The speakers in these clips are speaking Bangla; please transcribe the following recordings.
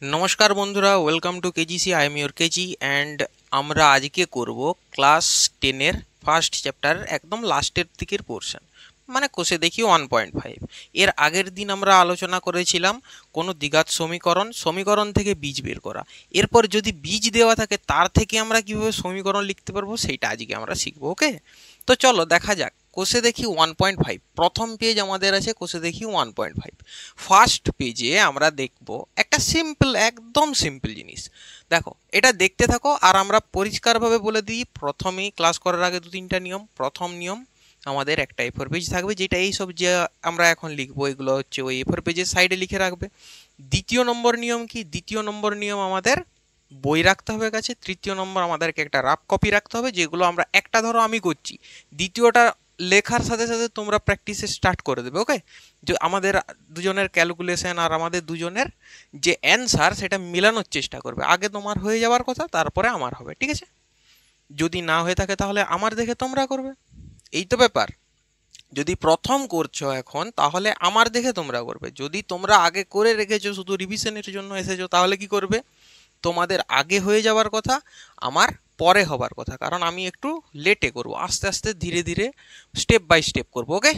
নমস্কার বন্ধুরা, welcome to KGC. I am your KG and আমরা আজকে করব ক্লাস 10-এর ফার্স্ট চ্যাপ্টার একদম লাস্টের দিকের পোর্শন, মানে কোষে দেখি 1.5। এর আগের দিন আমরা আলোচনা করেছিলাম কোনো দ্বিঘাত সমীকরণ সমীকরণ থেকে বীজ বের করা। এরপর যদি বীজ দেওয়া থাকে তার থেকে আমরা কীভাবে সমীকরণ লিখতে পারবো সেইটা আজকে আমরা শিখবো। ওকে, তো চলো দেখা যাক। কোষে দেখি 1.5 প্রথম পেজ আমাদের আছে। কোষে দেখি 1.5 ফার্স্ট পেজে আমরা দেখব একটা সিম্পল, একদম সিম্পল জিনিস। দেখো, এটা দেখতে থাকো আর আমরা পরিষ্কারভাবে বলে দিই প্রথমেই ক্লাস করার আগে 2-3টা নিয়ম। প্রথম নিয়ম, আমাদের একটা A4 পেজ থাকবে, যেটা এই সব যে আমরা এখন লিখবো এগুলো হচ্ছে ওই A4 পেজের সাইডে লিখে রাখবে। দ্বিতীয় নম্বর নিয়ম কি? দ্বিতীয় নম্বর নিয়ম, আমাদের বই রাখতে হবে কাছে। তৃতীয় নম্বর, আমাদেরকে একটা রাফ কপি রাখতে হবে, যেগুলো আমরা একটা ধরো আমি করছি, দ্বিতীয়টা লেখার সাথে সাথে তোমরা প্র্যাকটিসে স্টার্ট করে দেবে। ওকে, যে আমাদের দুজনের ক্যালকুলেশন আর আমাদের দুজনের যে অ্যান্সার সেটা মেলানোর চেষ্টা করবে। আগে তোমার হয়ে যাওয়ার কথা, তারপরে আমার হবে, ঠিক আছে? যদি না হয়ে থাকে তাহলে আমার দেখে তোমরা করবে, এই তো ব্যাপার। যদি প্রথম করছো এখন, তাহলে আমার দেখে তোমরা করবে। যদি তোমরা আগে করে রেখেছো, শুধু রিভিশনের জন্য এসেছো, তাহলে কি করবে? তোমাদের আগে হয়ে যাওয়ার কথা, আমার পরে হবার কথা, কারণ আমি একটু লেটে করব, আস্তে আস্তে ধীরে ধীরে স্টেপ বাই স্টেপ করব। ওকে,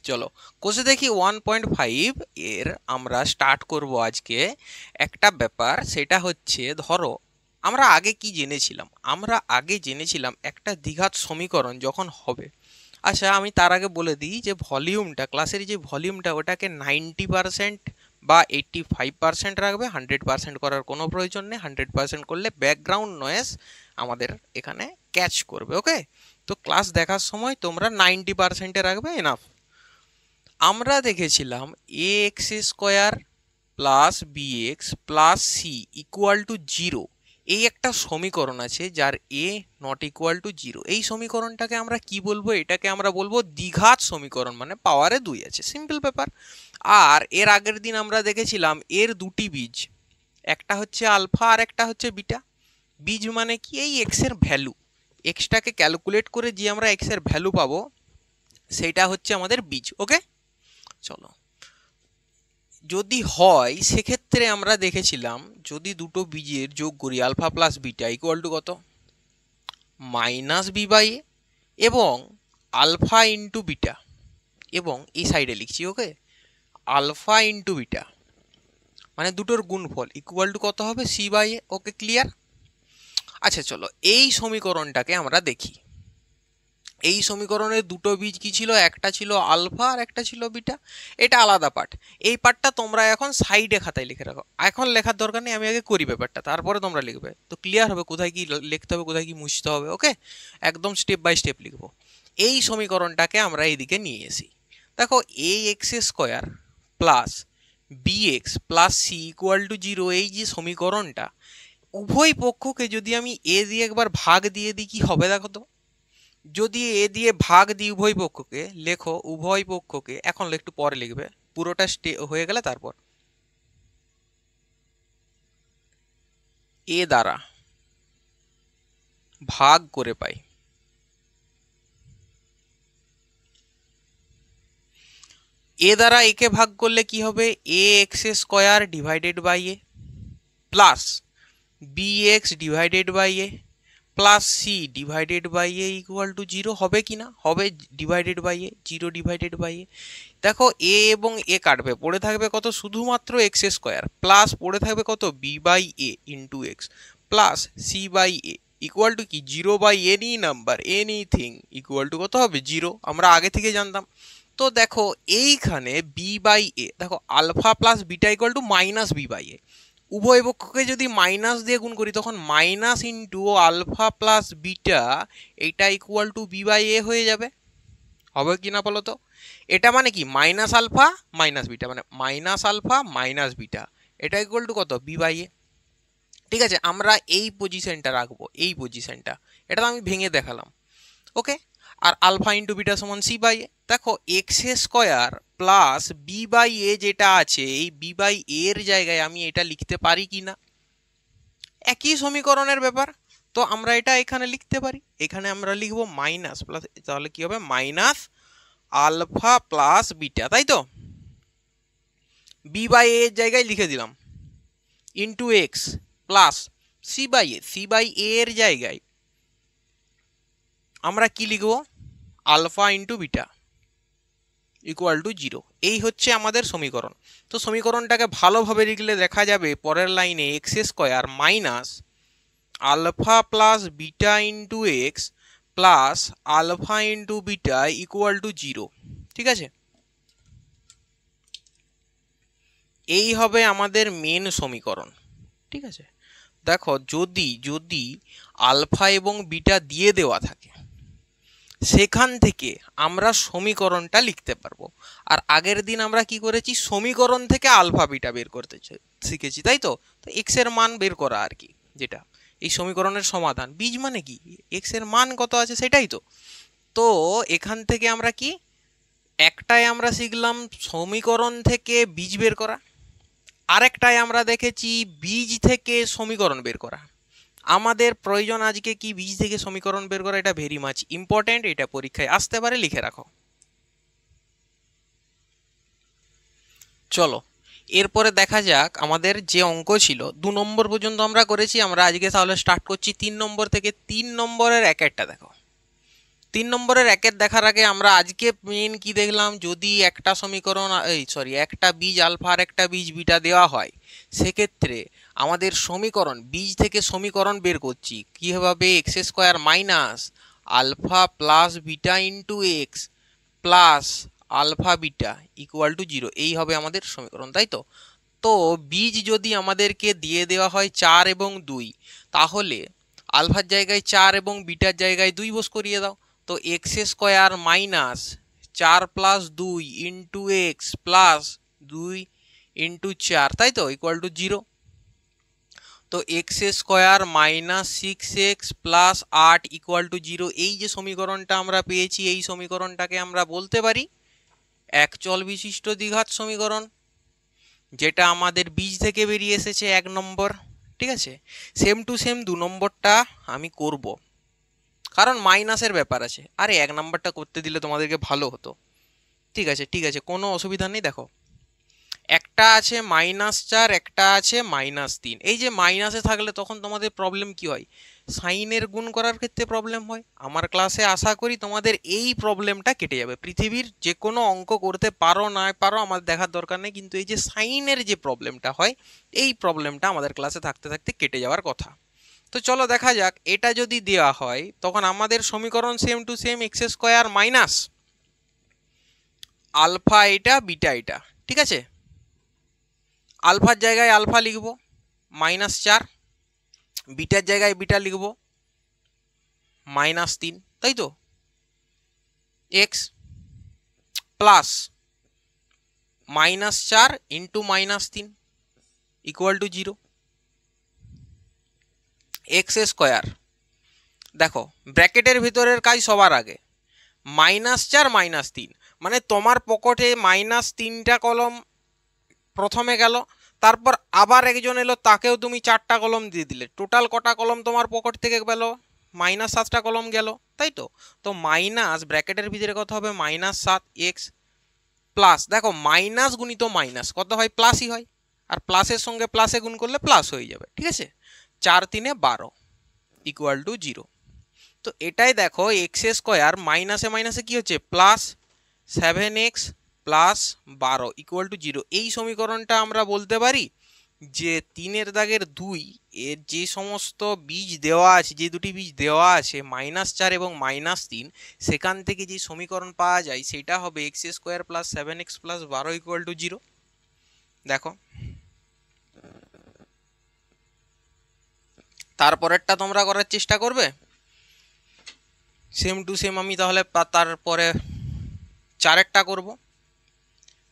চলো কোষে দেখি 1.5 এর আমরা স্টার্ট করব আজকে। একটা ব্যাপার, সেটা হচ্ছে ধরো আমরা আগে কি জেনেছিলাম? আমরা আগে জেনেছিলাম একটা দ্বিঘাত সমীকরণ যখন হবে। আচ্ছা, আমি তার আগে বলে দিই যে ভলিউমটা, ক্লাসের যে ভলিউমটা, ওটাকে 90% বা 85% রাখবে। 100% করার কোনো প্রয়োজন নেই। 100% করলে ব্যাকগ্রাউন্ড নয়েজ আমাদের এখানে ক্যাচ করবে। ওকে, তো ক্লাস দেখার সময় তোমরা 90%-এ রাখবে, এনাফ। আমরা দেখেছিলাম a x square plus b x plus c equal to 0, এই একটা সমীকরণ আছে যার এ নট ইকুয়াল টু 0। এই সমীকরণটাকে আমরা কি বলবো? এটাকে আমরা বলবো দ্বিঘাত সমীকরণ, মানে পাওয়ারে 2 আছে, সিম্পল ব্যাপার। আর এর আগের দিন আমরা দেখেছিলাম এর দুটি বীজ, একটা হচ্ছে আলফা আর একটা হচ্ছে বিটা। বীজ মানে কি? এই এক্স এর ভ্যালু, এক্সটাকে ক্যালকুলেট করে যে আমরা এক্স এর ভ্যালু পাবো, সেইটা হচ্ছে আমাদের বীজ। ওকে, চলো, যদি হয় সেক্ষেত্রে আমরা দেখেছিলাম যদি দুটো বীজের যোগ করি, alpha plus beta equal to কত? মাইনাস বি বাই এ, এবং আলফা ইন্টু বিটা, এবং এই সাইডে লিখছি ওকে, আলফা ইন্টু বিটা, মানে দুটোর গুণফল ইকুয়াল টু কত হবে? C by A. Okay, clear? আচ্ছা চলো, এই সমীকরণটাকে আমরা দেখি। এই সমীকরণের দুটো বীজ কি ছিল? একটা ছিল আলফা আর একটা ছিল বিটা। এটা আলাদা পার্ট। এই পার্টটা তোমরা এখন সাইডে খাতায় লিখে রাখো, এখন লেখার দরকার নেই, আমি আগে করি ব্যাপারটা, তারপরে তোমরা লিখবে, তো ক্লিয়ার হবে কোথায় কি লিখতে হবে, কোথায় কি মুছতে হবে। ওকে, একদম স্টেপ বাই স্টেপ লিখবো। এই সমীকরণটাকে আমরা এইদিকে নিয়ে এসি। দেখো, a x square plus b x plus c equal to 0, এই যে সমীকরণটা, উভয় পক্ষকে যদি আমি এ দিয়ে একবার ভাগ দিয়ে দিই, কি হবে দেখো তো? যদি এ দিয়ে ভাগ দিই উভয় পক্ষকে, লেখো উভয় পক্ষকে, এখন একটু পরে লিখবে, পুরোটা হয়ে গেলে তারপর এ দ্বারা ভাগ করে পাই। এ দ্বারা একে ভাগ করলে কি হবে? A x square divided by a plus b x divided by a plus c divided by A equal to 0 হবে কি না? হবে, divided by a, 0 divided by a. দেখো, এ এবং এ কাটবে, পড়ে থাকবে কত? শুধুমাত্র এক্স স্কোয়ার, প্লাস পড়ে থাকবে কত? B by A into x plus C by A equal to কি? 0 by any number, anything equal to কত হবে? 0। আমরা আগে থেকে জানতাম। তো দেখো এইখানে বি বাই এ, দেখো alpha plus beta equal to minus B by a. উভয় পক্ষকে যদি মাইনাস দিয়ে গুণ করি, তখন minus into alpha plus beta, এইটা equal to b by a হয়ে যাবে। হবে কি না বলো তো? এটা মানে কি? মাইনাস আলফা মাইনাস বিটা, মানে মাইনাস আলফা মাইনাস বিটা, এটা ইকুয়াল টু কত? বি বাই এ। ঠিক আছে, আমরা এই পজিশনটা রাখবো, এই পজিশনটা, এটা তো আমি ভেঙে দেখালাম। ওকে, আর আলফা ইন্টু বিটা সমান সি বাই এ। দেখো, x square plus b by a যেটা আছে, এই বি বাই এর জায়গায় আমি এটা লিখতে পারি কি না? একই সমীকরণের ব্যাপার, তো আমরা এটা এখানে লিখতে পারি। এখানে আমরা লিখবো মাইনাস প্লাস, তাহলে কি হবে? মাইনাস আলফা প্লাস বিটা, তাই তো? বি বাই এর জায়গায় লিখে দিলাম। Into x plus C by a, c by a এর জায়গায় আমরা কি লিখব, alpha into beta equal to 0। এই হচ্ছে আমাদের সমীকরণ। তো সমীকরণটাকে ভালোভাবে লিখলে দেখা যাবে পরের লাইনে X square minus alpha plus beta into x plus alpha into beta equal to 0। ঠিক আছে, এই হবে আমাদের মেন সমীকরণ। ঠিক আছে, দেখো যদি আলফা এবং বিটা দিয়ে দেওয়া থাকে সেখান থেকে আমরা সমীকরণটা লিখতে পারবো। আর আগের দিন আমরা কি করেছি, সমীকরণ থেকে আলফা বিটা বের করতে শিখেছি, তাই তো। তো এক্স এর মান বের করা আর কি, যেটা এই সমীকরণের সমাধান। বীজ মানে কি, এক্স এর মান কত আছে সেটাই তো। তো এখান থেকে আমরা কি একটাই আমরা শিখলাম সমীকরণ থেকে বীজ বের করা, আরেকটাই আমরা দেখেছি বীজ থেকে সমীকরণ বের করা। আমাদের প্রয়োজন আজকে কি বীজ থেকে সমীকরণ বের করা, এটা ভেরি মাচ ইম্পর্টেন্ট, এটা পরীক্ষায় আসতে পারে, লিখে রাখো। চলো এরপরে দেখা যাক আমাদের যে অঙ্ক ছিল 2 নম্বর পর্যন্ত আমরা করেছি, আমরা আজকে তাহলে স্টার্ট করছি 3 নম্বর থেকে। 3 নম্বরের একেরটা দেখো। 3 নম্বরের একের দেখার আগে আমরা আজকে মেন কি দেখলাম, যদি একটা সমীকরণ একটা বীজ আলফা আর একটা বীজ বিটা দেওয়া হয়, সেক্ষেত্রে আমাদের সমীকরণ বীজ থেকে সমীকরণ বের করছি কীভাবে, X square minus alpha plus beta into x plus alpha beta equal to 0। এই হবে আমাদের সমীকরণ, তাই তো। তো বীজ যদি আমাদেরকে দিয়ে দেওয়া হয় 4 এবং 2, তাহলে আলফার জায়গায় 4 এবং বিটার জায়গায় 2 বস করিয়ে দাও। তো x square minus 4 plus 2 into x plus 2 into 4, তাই তো, ইকুয়াল টু 0। তো x square minus 6x plus 8 equal to 0। এই যে সমীকরণটা আমরা পেয়েছি, এই সমীকরণটাকে আমরা বলতে পারি একচল বিশিষ্ট দ্বিঘাত সমীকরণ, যেটা আমাদের বীজ থেকে বেরিয়ে এসেছে 1 নম্বর। ঠিক আছে, সেম টু সেম 2 নম্বরটা আমি করব, কারণ মাইনাসের ব্যাপার আছে। আরে 1 নম্বরটা করতে দিলে তোমাদেরকে ভালো হতো। ঠিক আছে ঠিক আছে, কোনো অসুবিধা নেই। দেখো একটা আছে -4, একটা আছে -3। এই যে মাইনাসে থাকলে তখন তোমাদের প্রবলেম কি হয়, সাইনের গুণ করার ক্ষেত্রে প্রবলেম হয়। আমার ক্লাসে আশা করি তোমাদের এই প্রবলেমটা কেটে যাবে। পৃথিবীর যে কোনো অঙ্ক করতে পারো না পারো আমার দেখার দরকার নেই, কিন্তু এই যে সাইনের যে প্রবলেমটা হয়, এই প্রবলেমটা আমাদের ক্লাসে থাকতে থাকতে কেটে যাওয়ার কথা। তো চলো দেখা যাক, এটা যদি দেওয়া হয় তখন আমাদের সমীকরণ same to same X square minus alpha এটা বিটা এটা। ঠিক আছে, আলফার জায়গায় আলফা লিখব -4, বিটার জায়গায় বিটা লিখব -3, তাই তো। X plus -4 into -3 equal to 0। X square, দেখো ব্র্যাকেটের ভিতরের কাজ সবার আগে, -4 -3, মানে তোমার পকেটে -3টা কলম প্রথমে গেল, তারপর আবার একজন এলো, তাকেও তুমি 4টা কলম দিয়ে দিলে, টোটাল কটা কলম তোমার পকেট থেকে গেল, -7টা কলম গেল, তাই তো। তো মাইনাস ব্র্যাকেটের ভিতরে কত হবে, -7x প্লাস, দেখো মাইনাস গুণিত মাইনাস কত হয়, প্লাসই হয়, আর প্লাসের সঙ্গে প্লাসে গুণ করলে প্লাস হয়ে যাবে। ঠিক আছে, 4 3 12 ইকুয়াল টু 0। তো এটাই দেখো এক্স স্কোয়ার মাইনাসে মাইনাসে কি হচ্ছে, plus 7x plus 12 equal to 0। এই সমীকরণটা আমরা বলতে পারি যে 3-এর দাগের 2 এর যে সমস্ত বীজ দেওয়া আছে, যে দুটি বীজ দেওয়া আছে -4 এবং -3, সেখান থেকে যে সমীকরণ পাওয়া যায় সেটা হবে x square plus 7x plus 12 equal to 0। দেখো তারপরেরটা তোমরা করার চেষ্টা করবে সেম টু সেম। আমি তাহলে তারপরে 4-এরটা করব।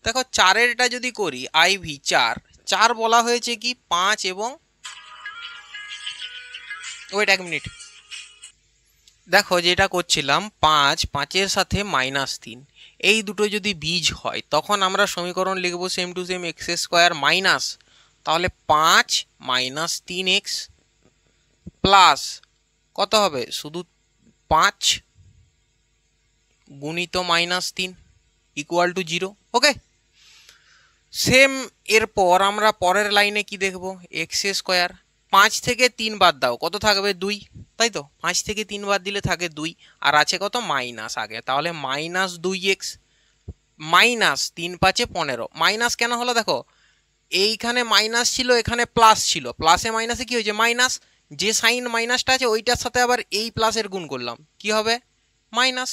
দেখো 4-এরটা যদি করি, IV 4 বলা হয়েছে কি 5 এবং ওয়েট 1 মিনিট, দেখো যেটা করছিলাম 5-5-এর সাথে -3, এই দুটো যদি বীজ হয় তখন আমরা সমীকরণ লিখব same to same X square minus, তাহলে 5 -3x প্লাস কত হবে, শুধু 5 গুণিত -3 ইকুয়াল টু 0। ওকে, সেম এরপর আমরা পরের লাইনে কি দেখব, এক্স স্কোয়ার। 5 থেকে 3 বাদ দাও, কত থাকবে 2, তাই তো? 5 থেকে 3 বাদ দিলে থাকে 2, আর আছে কত মাইনাস আগে, তাহলে -2x মাইনাস 3 5 15। মাইনাস কেন হলো দেখো, এইখানে মাইনাস ছিল, এখানে প্লাস ছিল, প্লাসে মাইনাসে কি হয়েছে মাইনাস, যে সাইন মাইনাসটা আছে ওইটার সাথে আবার এই প্লাসের গুণ করলাম, কি হবে মাইনাস।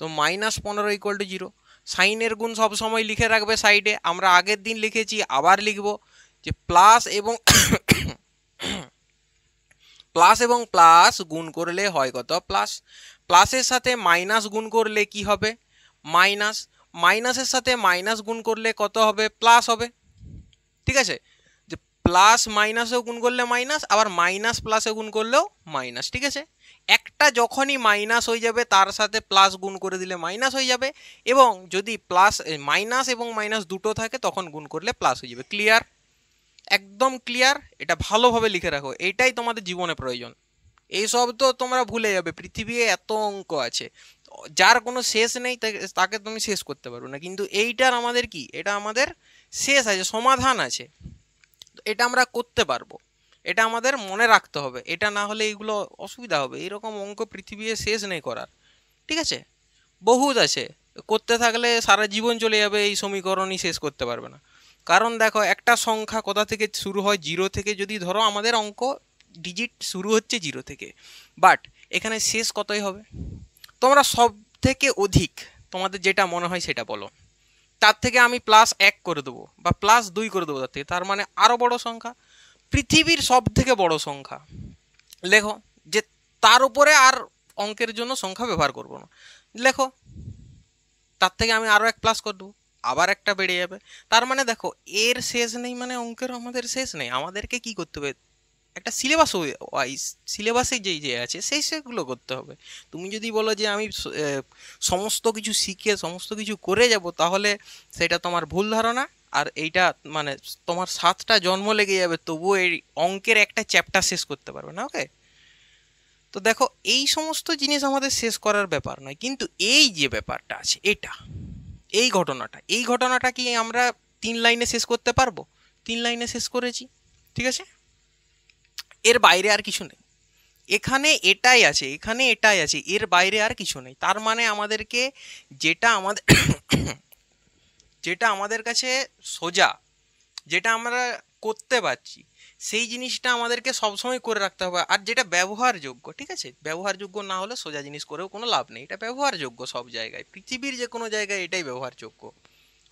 তো -15 = 0। সাইনের গুণ সব সময় লিখে রাখবে সাইডে, আমরা আগের দিন লিখেছি আবার লিখব যে প্লাস এবং প্লাস গুণ করলে হয় কত প্লাস, প্লাসের সাথে মাইনাস গুণ করলে কি হবে মাইনাস, মাইনাসের সাথে মাইনাস গুণ করলে কত হবে প্লাস হবে, ঠিক আছে? যে প্লাস মাইনাসেও গুণ করলে মাইনাস, আবার মাইনাস প্লাসে গুণ করলেও মাইনাস, ঠিক আছে? একটা যখনই মাইনাস হয়ে যাবে তার সাথে প্লাস গুণ করে দিলে মাইনাস হয়ে যাবে, এবং যদি প্লাস মাইনাস এবং মাইনাস দুটো থাকে তখন গুণ করলে প্লাস হয়ে যাবে। ক্লিয়ার? একদম ক্লিয়ার। এটা ভালোভাবে লিখে রাখো, এইটাই তোমাদের জীবনে প্রয়োজন। এইসব তো তোমরা ভুলে যাবে, পৃথিবীতে এত অঙ্ক আছে যার কোনো শেষ নেই, তাকে তুমি শেষ করতে পারবে না, কিন্তু এইটার আমাদের কি, এটা আমাদের শেষ আছে, সমাধান আছে, এটা আমরা করতে পারবো, এটা আমাদের মনে রাখতে হবে, এটা না হলে এইগুলো অসুবিধা হবে। এইরকম অঙ্ক পৃথিবীতে শেষ নেই করার, ঠিক আছে? বহুত আছে, করতে থাকলে সারা জীবন চলে যাবে, এই সমীকরণই শেষ করতে পারবে না। কারণ দেখো, একটা সংখ্যা কোথা থেকে শুরু হয়, 0 থেকে। যদি ধরো আমাদের অঙ্ক ডিজিট শুরু হচ্ছে 0 থেকে, বাট এখানে শেষ কতই হবে? তোমরা সব থেকে অধিক তোমাদের যেটা মনে হয় সেটা বলো, তার থেকে আমি +1 করে দেবো বা +2 করে দেবো তার থেকে, তার মানে আরও বড় সংখ্যা, পৃথিবীর সব থেকে বড় সংখ্যা লেখো, যে তার উপরে আর অঙ্কের জন্য সংখ্যা ব্যবহার করবো না, লেখো তার থেকে আমি আরও 1 প্লাস করে দেবো, আবার একটা বেড়ে যাবে। তার মানে দেখো, এর শেষ নেই, মানে অঙ্কের আমাদের শেষ নেই। আমাদেরকে কি করতে হবে, একটা সিলেবাস ওয়াইজ, সিলেবাসে যেই যে আছে সেগুলো করতে হবে। তুমি যদি বলো যে আমি সমস্ত কিছু শিখে সমস্ত কিছু করে যাব, তাহলে সেটা তোমার ভুল ধারণা। আর এইটা মানে তোমার 7টা জন্ম লেগে যাবে, তবুও এই অঙ্কের একটা চ্যাপ্টার শেষ করতে পারবে না। ওকে, তো দেখো, এই সমস্ত জিনিস আমাদের শেষ করার ব্যাপার নয়, কিন্তু এই যে ব্যাপারটা আছে, এই ঘটনাটা কি আমরা 3 লাইনে শেষ করতে পারবো? 3 লাইনে শেষ করেছি, ঠিক আছে? এর বাইরে আর কিছু নেই, এখানে এটাই আছে, এখানে এটাই আছে, এর বাইরে আর কিছু নেই। তার মানে আমাদেরকে যেটা আমাদের যেটা আমাদের কাছে সোজা, যেটা আমরা করতে পারছি, সেই জিনিসটা আমাদেরকে সবসময় করে রাখতে হবে। আর যেটা ব্যবহারযোগ্য, ঠিক আছে? ব্যবহারযোগ্য না হলে সোজা জিনিস করেও কোনো লাভ নেই, এটা ব্যবহারযোগ্য সব জায়গায়, পৃথিবীর যে কোনো জায়গায় এটাই ব্যবহারযোগ্য।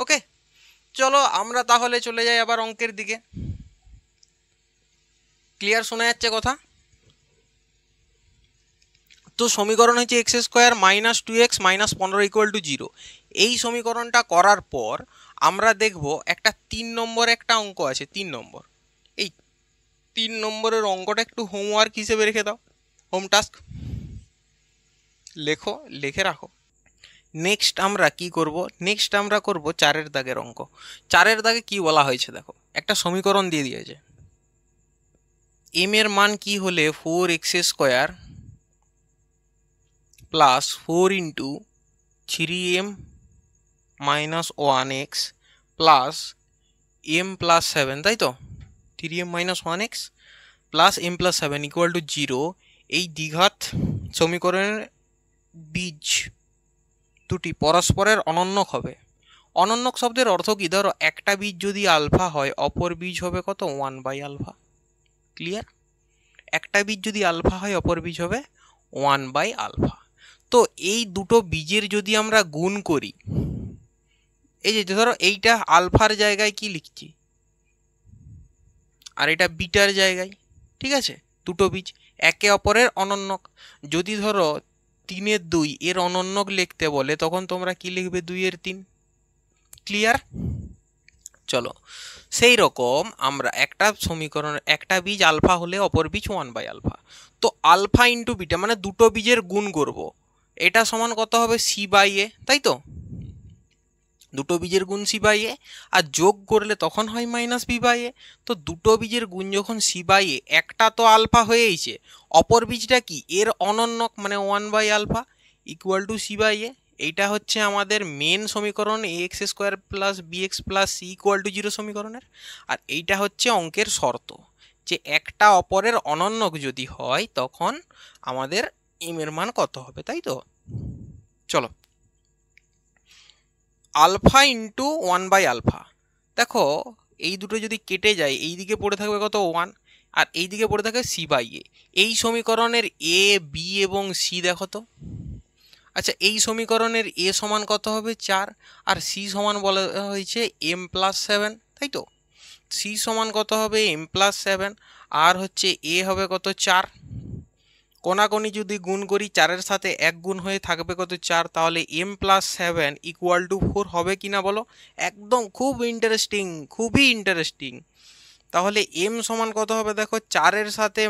ওকে, চলো আমরা তাহলে চলে যাই আবার অঙ্কের দিকে। ক্লিয়ার শোনা যাচ্ছে কথা? তো সমীকরণ হচ্ছে x² - 2x - 15 = 0। এই সমীকরণটা করার পর আমরা দেখব একটা 3 নম্বর একটা অঙ্ক আছে, 3 নম্বর। এই 3 নম্বরের অঙ্কটা একটু হোমওয়ার্ক হিসেবে রেখে দাও, হোম টাস্ক লেখো, লিখে রাখো। নেক্সট আমরা কি করব, নেক্সট আমরা করব 4-এর দাগের অঙ্ক। 4-এর দাগে কি বলা হয়েছে দেখো, একটা সমীকরণ দিয়ে দিয়েছে, m এর মান কি হলে 4x² plus 4 into 3m minus 1x plus m plus 7, তাই তো? 3m minus 1x plus m plus 7 = 0। এই দ্বিঘাত সমীকরণের বীজ দুটি পরস্পরের অনন্যক হবে। অনন্যক শব্দের অর্থ কি? ধরো একটা বীজ যদি আলফা হয়, অপর বীজ হবে কত 1/α। ক্লিয়ার? একটা বীজ যদি আলফা হয়, অপর বীজ হবে 1/α। তো এই দুটো বীজের যদি আমরা গুণ করি, এই যে ধরো এইটা আলফার জায়গায় কি লিখছি, আর এটা বিটার জায়গায়, ঠিক আছে? দুটো বীজ একে অপরের অনন্যক। যদি ধরো 3-এর 2 এর অনন্যক লিখতে বলে, তখন তোমরা কি লিখবে 2-এর 3। ক্লিয়ার? চলো, সেই রকম আমরা একটা সমীকরণ, একটা বীজ আলফা হলে অপর বীজ 1/α। তো আলফা ইন্টু বিটা মানে দুটো বীজের গুণ করব, এটা সমান কত হবে c/a, তাই তো? দুটো বীজের গুণ c/a, আর যোগ করলে তখন হয় -b/a। তো দুটো বীজের গুণ যখন c/a, একটা তো আলফা হয়েইছে, অপর বীজটা কি এর অনন্যক মানে 1/α = c/a। এইটা হচ্ছে আমাদের মেন সমীকরণ ax square plus bx plus c equal to 0 সমীকরণের। আর এইটা হচ্ছে অঙ্কের শর্ত, যে একটা অপরের অনন্য যদি হয় তখন আমাদের m এর মান কত হবে, তাই তো? চলো, আলফা ইন্টু 1/α। দেখো এই দুটো যদি কেটে যায়, এই দিকে পড়ে থাকবে কত 1, আর এই দিকে পড়ে থাকবে c/a। এই সমীকরণের a, b এবং c দেখো তো। আচ্ছা, এই সমীকরণের a সমান কত হবে 4, আর c সমান বলা হয়েছে m+7, তাই তো? c সমান কত হবে m+7, আর হচ্ছে a হবে কত 4। কোনাকোনি যদি গুণ করি 4-এর সাথে 1 গুণ হয়ে থাকবে কত 4, তাহলে m+7 ইকুয়াল টু 4 হবে কিনা বলো? একদম খুব ইন্টারেস্টিং, খুবই ইন্টারেস্টিং। তাহলে m সমান কত হবে দেখো, 4-এর সাথে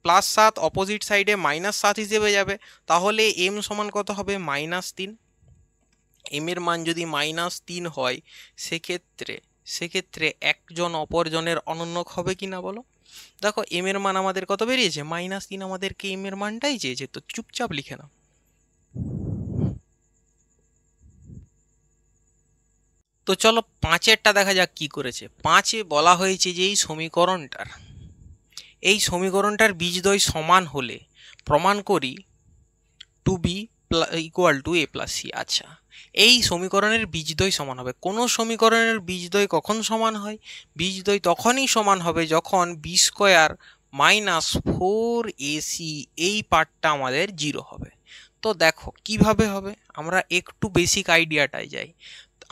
+7 অপোজিট সাইডে -7 হিসেবে যাবে, তাহলে m সমান কত হবে -3। m এর মান যদি -3 হয় সেক্ষেত্রে একজন অপরজনের অনন্যক হবে কিনা বলো? দেখো m এর মান আমাদের কত বেরিয়েছে -3, আমাদেরকে m এর মানটাই চেয়েছে, তো চুপচাপ লিখে নাও। তো চলো 5-এরটা দেখা যাক কি করেছে। 5-এ বলা হয়েছে যে এই সমীকরণটার বীজদ্বয় সমান হলে প্রমাণ করি 2b equal to a plus c। আচ্ছা, এই সমীকরণের বীজদ্বয় সমান হবে। কোন সমীকরণের বীজদ্বয় কখন সমান হয়? বীজদ্বয় তখনই সমান হবে যখন b স্কোয়ার মাইনাস 4ac এই পার্টটা আমাদের 0 হবে। তো দেখো কিভাবে হবে, আমরা একটু বেসিক আইডিয়াটায় যাই।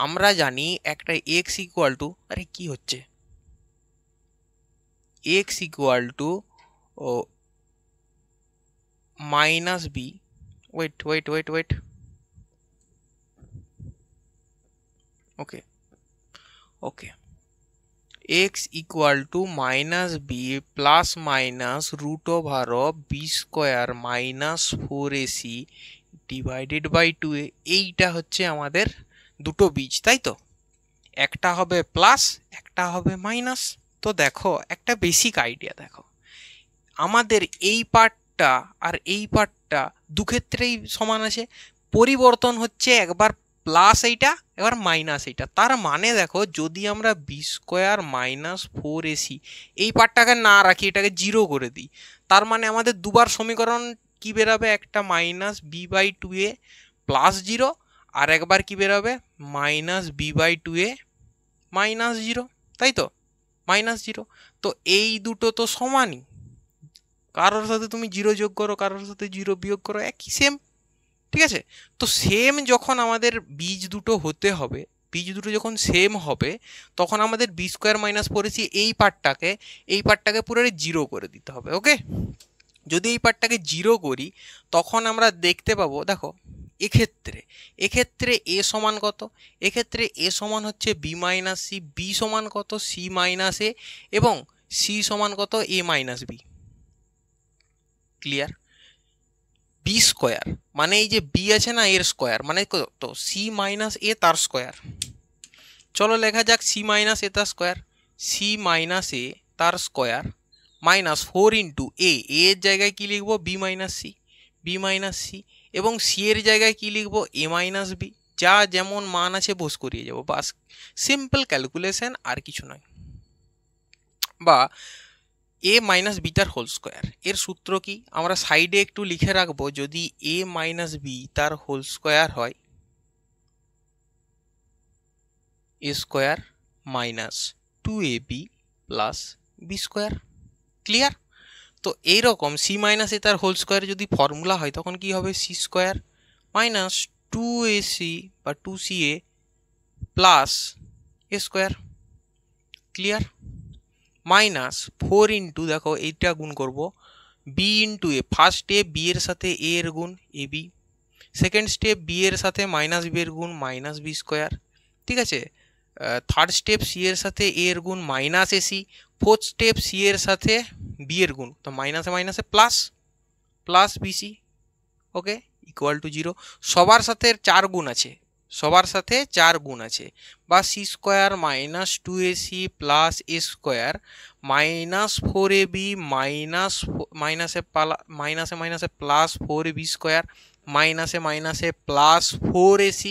আমরা জানি একটা x ইকুয়াল টু, আরে কি হচ্ছে, x equal to minus b, wait, okay, x equal to minus B plus minus root over of B square minus 4ac divided by 2a। এইটা হচ্ছে আমাদের দুটো বীজ, তাই তো? একটা হবে প্লাস, একটা হবে মাইনাস। তো দেখো একটা বেসিক আইডিয়া দেখো, আমাদের এই পার্টটা আর এই পার্টটা দুক্ষেত্রেই সমান আছে, পরিবর্তন হচ্ছে একবার প্লাস এইটা, এবার মাইনাস এইটা। তার মানে দেখো যদি আমরা বি স্কোয়ার মাইনাস 4ac এই পার্টটাকে না রাখি, এটাকে 0 করে দিই, তার মানে আমাদের দুবার সমীকরণ কি বেরাবে, একটা -b/2a প্লাস 0, আর একবার কি বেরোবে -b/2a -0, তাই তো? -0। তো এই দুটো তো সমানই, কারোর সাথে তুমি 0 যোগ করো, কারোর সাথে 0 বিয়োগ করো, একই সেম, ঠিক আছে? তো সেম যখন আমাদের বীজ দুটো হতে হবে, বীজ দুটো যখন সেম হবে তখন আমাদের বি স্কোয়ার মাইনাস 4ac এই পার্টটাকে পুরো 0 করে দিতে হবে। ওকে, যদি এই পার্টটাকে 0 করি তখন আমরা দেখতে পাবো, দেখো এক্ষেত্রে এ সমান কত, এক্ষেত্রে এ সমান হচ্ছে বি মাইনাস সি, বি সমান কত সি মাইনাস এ, এবং সি সমান কত a minus b. Clear? B square মানে এই যে বি আছে না, এর স্কোয়ার মানে কত, সি মাইনাস এ তার স্কোয়ার। চলো লেখা যাক সি মাইনাস এ তার স্কোয়ার, সি মাইনাস এ তার স্কোয়ার মাইনাস 4 ইন্টু এর জায়গায় কি লিখবো বি মাইনাস সি, এবং সি এর জায়গায় কি লিখবো এ মাইনাস বি। যা যেমন মান আছে বস করিয়ে যাবো, বাস সিম্পল ক্যালকুলেশন, আর কিছু নয়। বা এ মাইনাস বি তার হোল স্কোয়ার, এর সূত্র কি আমরা সাইডে একটু লিখে রাখবো, যদি এ মাইনাস বি তার হোল স্কোয়ার হয় a square minus 2ab plus b square. Clear? তো এইরকম সি মাইনাস এ তার হোল স্কোয়ার যদি ফর্মুলা হয় তখন কি হবে, সি স্কোয়ার মাইনাস 2ac বা 2ca plus a square. Clear? Minus 4 into, দেখো এইটা গুণ করব বি ইন্টু এ, ফার্স্ট স্টেপ বি এর সাথে এ এর গুণ A B, second step B এর সাথে মাইনাস বি এর গুণ মাইনাস বি স্কোয়ার, ঠিক আছে? থার্ড স্টেপ সি এর সাথে এ এর গুণ minus ac, fourth step c এর সাথে বি এর গুণ, তো মাইনাসে মাইনাসে plus bc. Okay, equal to 0। সবার সাথে 4 গুণ আছে, বা c square minus 2ac plus a square minus 4ab মাইনাসে প্লাস 4ab স্কোয়ার মাইনাসে মাইনাসে প্লাস 4ac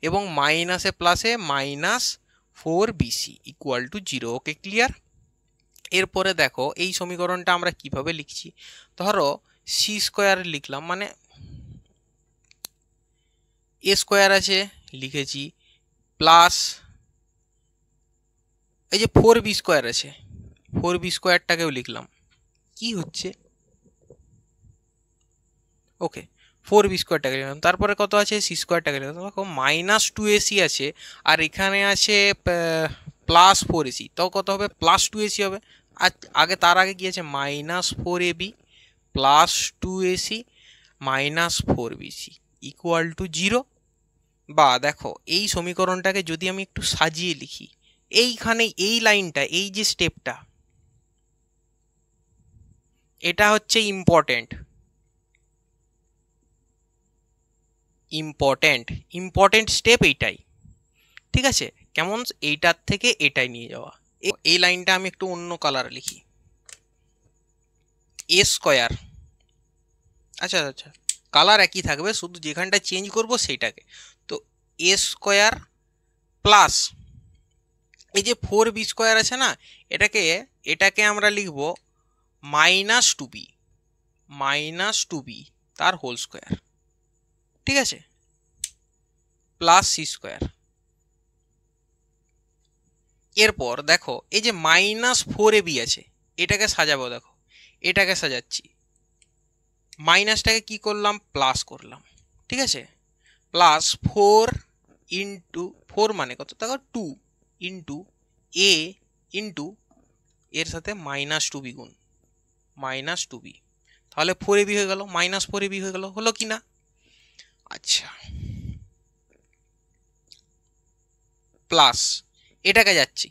এবং মাইনাসে প্লাসে minus 4bc equal to 0। Okay, clear? এরপরে দেখো এই সমীকরণটা আমরা কিভাবে লিখছি। ধরো সি স্কোয়ার লিখলাম, মানে এ স্কোয়ার আছে লিখেছি, প্লাস এই যে 4b স্কোয়ার আছে, 4b স্কোয়ারটাকেও লিখলাম। কি হচ্ছে? ওকে, 4b স্কোয়ারটাকে লিখলাম, তারপরে কত আছে সি স্কোয়ারটাকে লিখলাম। দেখো মাইনাস 2ac আছে আর এখানে আছে প্লাস 4ac, তো কত হবে? প্লাস 2ac হবে। আর আগে তার আগে কি আছে? Minus 4ab plus 2ac minus 4bc equal to 0। বা দেখো এই সমীকরণটাকে যদি আমি একটু সাজিয়ে লিখি, এইখানে এই লাইনটা, এই যে স্টেপটা, এটা হচ্ছে ইম্পর্টেন্ট ইম্পর্টেন্ট স্টেপ এইটাই, ঠিক আছে? কেমন? এইটার থেকে এটাই নিয়ে যাওয়া। এই লাইনটা আমি একটু অন্য কালার লিখি, এ স্কোয়ার। আচ্ছা আচ্ছা, কালার একই থাকবে, শুধু যেখানটা চেঞ্জ করব সেইটাকে। তো এ স্কোয়ার প্লাস এই যে 4b স্কোয়ার আছে না, এটাকে আমরা লিখব -2b তার হোল স্কোয়ার, ঠিক আছে? Plus C square. এরপর দেখো এই যে -4ab আছে, এটাকে সাজাবো। দেখো এটাকে সাজাচ্ছি, মাইনাসটাকে কি করলাম? প্লাস করলাম, ঠিক আছে? প্লাস 4 ইন্টু 4 মানে কত? দেখো 2 ইন্টু এ ইন্টু এর সাথে -2b গুণ -2b, তাহলে 4ab হয়ে গেল, -4ab হয়ে গেল, হলো কি না? আচ্ছা, প্লাস এটাকে যাচ্ছি,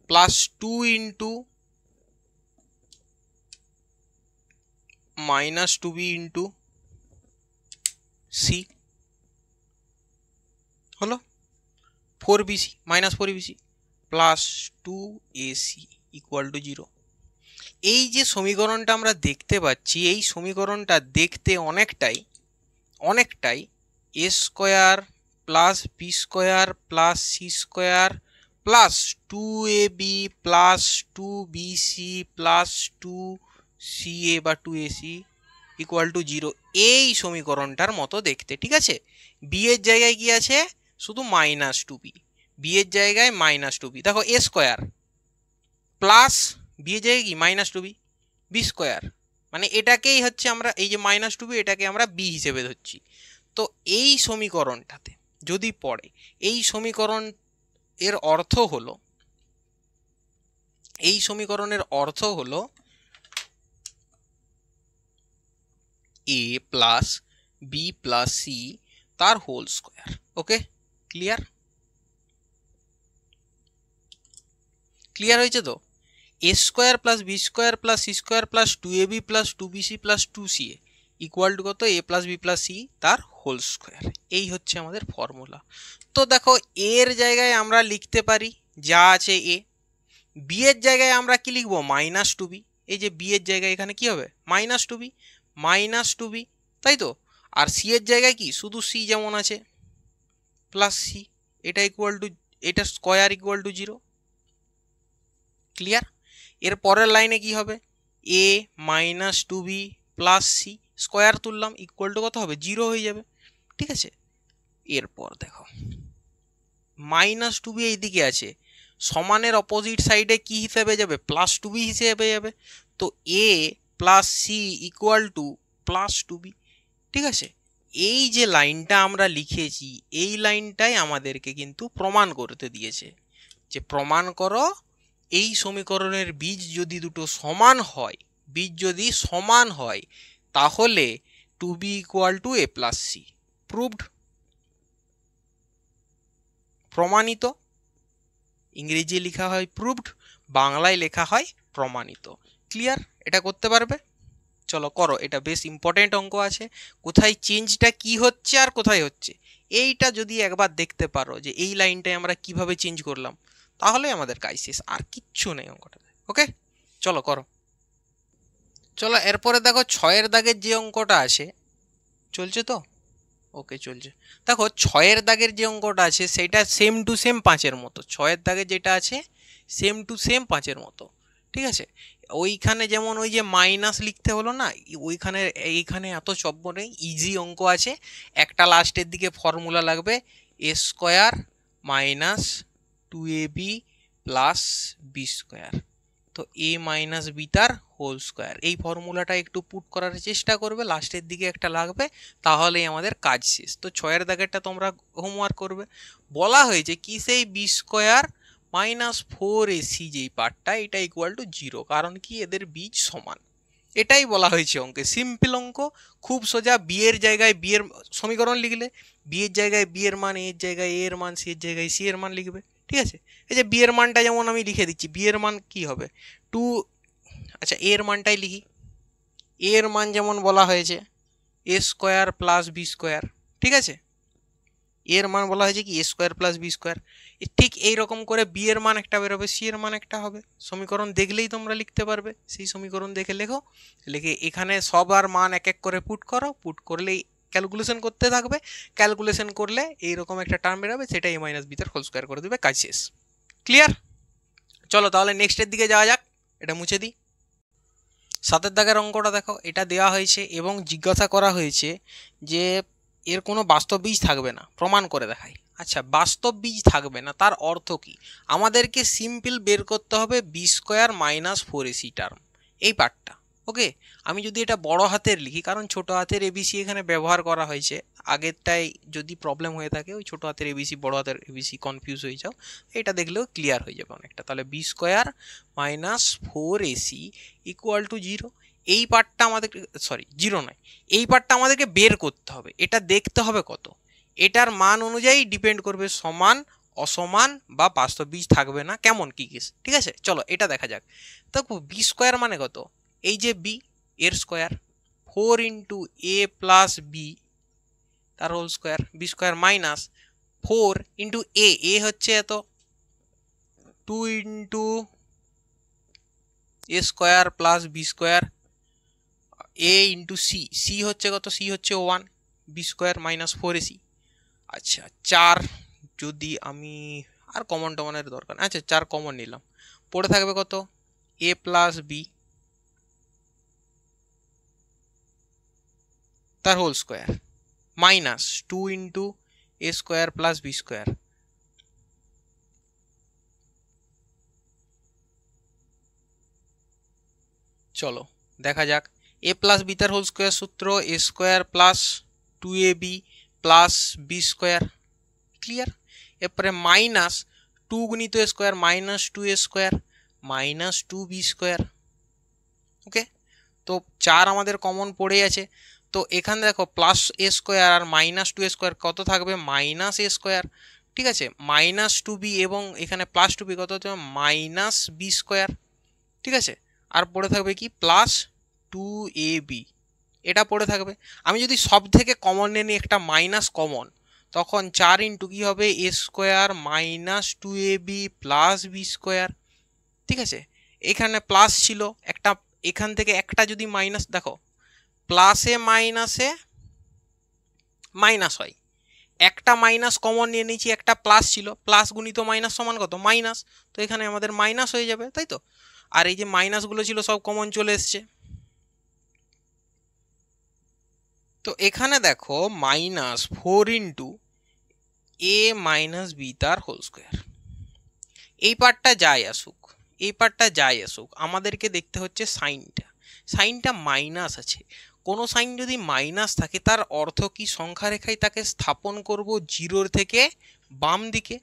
plus 2 into -2b into C, হলো 4bc -4bc plus 2ac equal to 0। এই যে সমীকরণটা আমরা দেখতে পাচ্ছি, এই সমীকরণটা দেখতে অনেকটাই a square plus b square plus C square plus 2ab plus 2bc plus 2ca বা 2ac ইকুয়াল টু 0, এই সমীকরণটার মতো দেখতে, ঠিক আছে? বি এর জায়গায় কি আছে? শুধু -2b, বি এর জায়গায় -2b। দেখো এ স্কোয়ার প্লাস বি এর জায়গায় কি? -2b, বি স্কোয়ার, মানে এটাকেই হচ্ছে আমরা, এই যে -2b এটাকে আমরা বি হিসেবে ধরছি। তো এই সমীকরণটাতে যদি পড়ে, এই সমীকরণ এর অর্থ হলো, এই সমীকরণের অর্থ হলো a plus b plus c তার হোল স্কোয়ার। ওকে, ক্লিয়ার হয়েছে তো? A square plus b square plus C square plus 2ab plus 2bc plus 2ca equal to কত? A plus b plus c তার হোল স্কোয়ার। এই হচ্ছে আমাদের ফর্মুলা। তো দেখো এর জায়গায় আমরা লিখতে পারি যা আছে এ, বি এর জায়গায় আমরা কি লিখবো? -2b। এই যে বি এর জায়গায় এখানে কি হবে? -2b, তাই তো? আর সি এর জায়গায় কি? শুধু সি যেমন আছে, প্লাস সি, এটা ইকুয়াল টু, এটা স্কোয়ার ইকুয়াল টু 0। ক্লিয়ার? এর পরের লাইনে কি হবে? এ -2b প্লাস সি স্কোয়ার তুললাম, ইকুয়াল টু কত হবে? 0 হয়ে যাবে, ঠিক আছে? এরপর দেখো -2b এইদিকে আছে, সমানের অপোজিট সাইডে কি হিসেবে যাবে? +2b হিসেবে যাবে। তো a plus c equal to +2b, ঠিক আছে? এই যে লাইনটা আমরা লিখেছি, এই লাইনটাই আমাদেরকে কিন্তু প্রমাণ করতে দিয়েছে যে প্রমাণ করো এই সমীকরণের বীজ যদি দুটো সমান হয়, তাহলে 2b equal to a plus C. Proved, প্রমাণিত। ইংরেজি লেখা হয় প্রুভড, বাংলায় লেখা হয় প্রমাণিত। ক্লিয়ার? এটা করতে পারবে? চলো করো, এটা বেশ ইম্পর্টেন্ট অঙ্ক আছে। কোথায় চেঞ্জটা কি হচ্ছে আর কোথায় হচ্ছে, এইটা যদি একবার দেখতে পারো যে এই লাইনটায় আমরা কিভাবে চেঞ্জ করলাম, তাহলে আমাদের কাজ শেষ, আর কিচ্ছু নেই অঙ্কটাতে। ওকে, চলো করো। চলো এরপরে দেখো 6 দাগের যে অঙ্কটা আছে, চলছে তো? ওকে, চলছে। দেখো 6-এর দাগের যে অঙ্কটা আছে সেটা সেম টু সেম 5-এর মতো। 6-এর দাগের যেটা আছে সেম টু সেম 5-এর মতো, ঠিক আছে? ওইখানে যেমন ওই যে মাইনাস লিখতে হলো না, ওইখানে এইখানে এত চব্য নেই, ইজি অঙ্ক আছে। একটা লাস্টের দিকে ফর্মুলা লাগবে, a square minus 2ab plus b square, তো এ মাইনাস বি তার হোল স্কোয়ার। এই ফর্মুলাটা একটু পুট করার চেষ্টা করবে, লাস্টের দিকে একটা লাগবে, তাহলেই আমাদের কাজ শেষ। তো 6-এর দাগেরটা তোমরা হোমওয়ার্ক করবে। বলা হয়েছে কি, সেই বি স্কোয়ার মাইনাস 4ac যেই পার্টটা, এটা ইকুয়াল টু 0, কারণ কি এদের বীজ সমান। এটাই বলা হয়েছে অঙ্কে, সিম্পল অঙ্ক, খুব সোজা। বি এর জায়গায় বি এর সমীকরণ লিখলে, বি এর জায়গায় বি এর মান, এর জায়গায় এ এর মান, সি এর জায়গায় সি এর মান লিখবে, ঠিক আছে? এই যে বি এর মানটা যেমন আমি লিখে দিচ্ছি, বি এর মান কি হবে 2, আচ্ছা এ এর মানটাই লিখি। এ এর মান যেমন বলা হয়েছে এ স্কোয়ার প্লাস বি স্কোয়ার, ঠিক আছে? এর মান বলা হয়েছে কি এ স্কোয়ার প্লাস বি স্কোয়ার। ঠিক এইরকম করে বি এর মান একটা বেরোবে, সি এর মান একটা হবে। সমীকরণ দেখলেই তোমরা লিখতে পারবে, সেই সমীকরণ দেখে লেখো, লিখে এখানে সবার মান এক এক করে পুট করো, পুট করলেই ক্যালকুলেশন করতে থাকবে, ক্যালকুলেশন করলে এইরকম একটা টার্ম বেরোবে, সেটা এ মাইনাস বি তার হোল স্কোয়ার করে দেবে, কাজ শেষ। ক্লিয়ার? চলো তাহলে নেক্সটের দিকে যাওয়া যাক, এটা মুছে দিই। 7-এর দাগের অঙ্কটা দেখো, এটা দেওয়া হয়েছে এবং জিজ্ঞাসা করা হয়েছে যে এর কোনো বাস্তব বীজ থাকবে না, প্রমাণ করে দেখাই। আচ্ছা, বাস্তব বীজ থাকবে না তার অর্থ কি? আমাদেরকে সিম্পল বের করতে হবে B square minus 4ac term, এই পার্টটা। ওকে, আমি যদি এটা বড় হাতের লিখি, কারণ ছোট হাতের এবিসি এখানে ব্যবহার করা হয়েছে, আগেরটাই যদি প্রবলেম হয়ে থাকে ওই ছোট হাতের এবিসি বড় হাতের এবিসি কনফিউজ হয়ে যাও, এটা দেখলেও ক্লিয়ার হয়ে যাবে অনেকটা। তাহলে B square minus 4ac equal to 0। এই পার্টটা আমাদের, সরি 0 নয়, এই পার্টটা আমাদেরকে বের করতে হবে। এটা দেখতে হবে কত, এটার মান অনুযায়ী ডিপেন্ড করবে সমান, অসমান বা বাস্তব বীজ থাকবে না, কেমন কি কেস, ঠিক আছে? চলো এটা দেখা যাক। দেখো বি স্কোয়ার মানে কত, এই যে বি এর square, 4 into a plus b তার whole square, b square minus 4 into a হচ্ছে এত, 2 into a square plus b square, a into c, c হচ্ছে কত, সি হচ্ছে 1, বি স্কোয়ার মাইনাস 4ac। আচ্ছা 4, যদি আমি আর কমন টমনের দরকার, আচ্ছা 4 কমন নিলাম, পড়ে থাকবে কত, এ প্লাস বি তার whole square minus 2 into a square plus b square. চলো দেখা যাক, এ প্লাস বি তার হোল স্কোয়ার সূত্র a square plus 2ab plus b square, clear? এরপরে মাইনাস 2 গুণিত a square minus 2a square minus 2b square. Okay, তো 4 আমাদের কমন পড়ে আছে, তো এখানে দেখো প্লাস এ স্কোয়ার আর মাইনাস 2a স্কোয়ার কত থাকবে, মাইনাস এ স্কোয়ার, ঠিক আছে? মাইনাস 2b এবং এখানে প্লাস 2b কত হচ্ছে, মাইনাস বি স্কোয়ার, ঠিক আছে? আর পড়ে থাকবে কি প্লাস 2ab, এটা পড়ে থাকবে। আমি যদি সব থেকে কমন নিয়ে একটা মাইনাস কমন, তখন 4 ইন্টু কী হবে, a square minus 2ab plus b square, ঠিক আছে? এখানে প্লাস ছিল একটা, এখান থেকে একটা যদি মাইনাস, দেখো প্লাসে মাইনাসে মাইনাস হয়, একটা মাইনাস কমন নিয়ে নিয়েছি, একটা প্লাস ছিল, প্লাস গুণিত মাইনাস সমান কত, মাইনাস, তো এখানে আমাদের মাইনাস হয়ে যাবে, তাই তো? আর এই যে মাইনাসগুলো ছিল সব কমন চলে এসছে, তো এখানে দেখো মাইনাস 4 ইন্টু এ মাইনাস বি তার হোল স্কোয়ার। এই পার্টটা যাই আসুক, এই পার্টটা যাই আসুক, আমাদেরকে দেখতে হচ্ছে সাইনটা, সাইনটা মাইনাস আছে। কোনো সাইন যদি মাইনাস থাকে তার অর্থ কি, সংখ্যা রেখায় তাকে স্থাপন করব 0 থেকে বাম দিকে,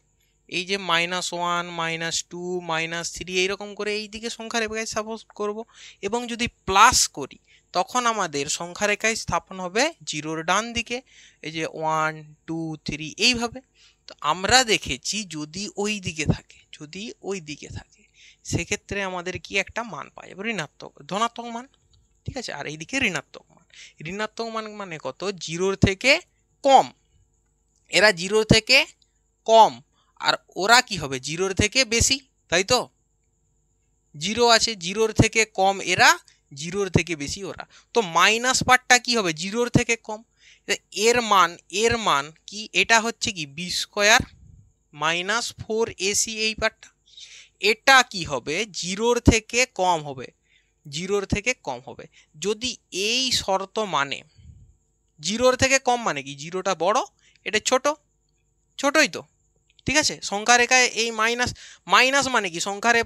এই যে -1 -2 -3 এইরকম করে এই দিকে সংখ্যা রেখায় স্থাপন করব। এবং যদি প্লাস করি তখন আমাদের সংখ্যা রেখায় স্থাপন হবে 0-র ডান দিকে, এই যে 1 2 3 এইভাবে। তো আমরা দেখেছি যদি ওই দিকে থাকে, যদি ওই দিকে থাকে সেক্ষেত্রে আমাদের কি একটা মান পাই, ঋণাত্মক ধনাত্মক মান, ঠিক আছে? আর এইদিকে ঋণাত্মক মান, ঋণাত্মক মান মানে কত, 0-র থেকে কম, এরা 0 থেকে কম, আর ওরা কি হবে 0-র থেকে বেশি, তাই তো? 0 আছে, 0-র থেকে কম, এরা জিরোর থেকে বেশি ওরা। তো মাইনাস পার্টটা কি হবে, জিরোর থেকে কম। এর মান কি, এটা হচ্ছে কি বি স্কোয়ার মাইনাস 4ac, এই পার্টটা এটা কি হবে, জিরোর থেকে কম হবে, জিরোর থেকে কম হবে। যদি এই শর্ত মানে, জিরোর থেকে কম মানে কি, জিরোটা বড় এটা ছোট, ছোটই তো, ঠিক আছে। সংখ্যা রেখায় এই মাইনাস, মাইনাস মানে কি সংখ্যার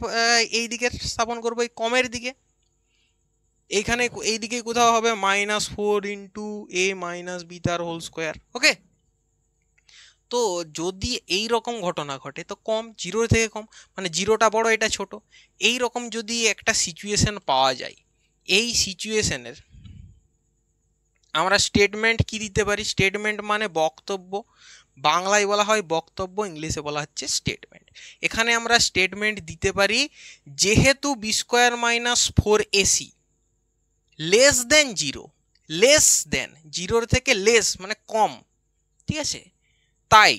এই দিকে স্থাপন করবো, এই কমের দিকে, এইখানে এই দিকে কোথাও হবে -4 × a - b তার হোল স্কোয়ার। ওকে, তো যদি এই রকম ঘটনা ঘটে তো কম, জিরোর থেকে কম মানে জিরোটা বড় এটা ছোট, এই রকম যদি একটা সিচুয়েশন পাওয়া যায়, এই সিচুয়েশনের আমরা স্টেটমেন্ট কি দিতে পারি, স্টেটমেন্ট মানে বক্তব্য, বাংলায় বলা হয় বক্তব্য, ইংলিশে বলা হচ্ছে স্টেটমেন্ট। এখানে আমরা স্টেটমেন্ট দিতে পারি, যেহেতু B square minus 4ac less than zero, less than জিরোর থেকে লেস মানে কম, ঠিক আছে, তাই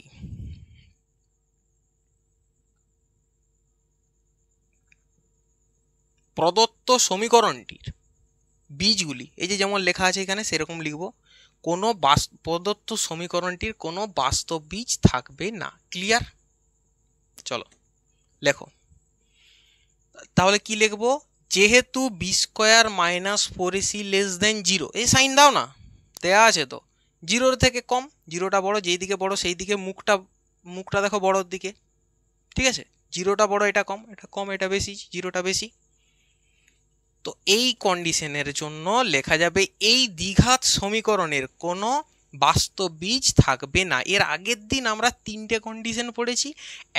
প্রদত্ত সমীকরণটির বীজগুলি, এই যে যেমন লেখা আছে এখানে সেরকম লিখব, কোনো প্রদত্ত সমীকরণটির কোনো বাস্তব বীজ থাকবে না। ক্লিয়ার? চলো লেখো তাহলে, কি লিখবো, যেহেতু B square minus 4ac less than zero, এই সাইন দাও না, দেয়া আছে তো, জিরোর থেকে কম, জিরোটা বড়, যেই দিকে বড় সেই দিকে মুখটা দেখো বড়োর দিকে, ঠিক আছে, জিরোটা বড় এটা কম, এটা কম এটা বেশি, জিরোটা বেশি। তো এই কন্ডিশনের জন্য লেখা যাবে এই দ্বিঘাত সমীকরণের কোনো বাস্তব বীজ থাকবে না। এর আগের দিন আমরা তিনটে কন্ডিশন পড়েছি,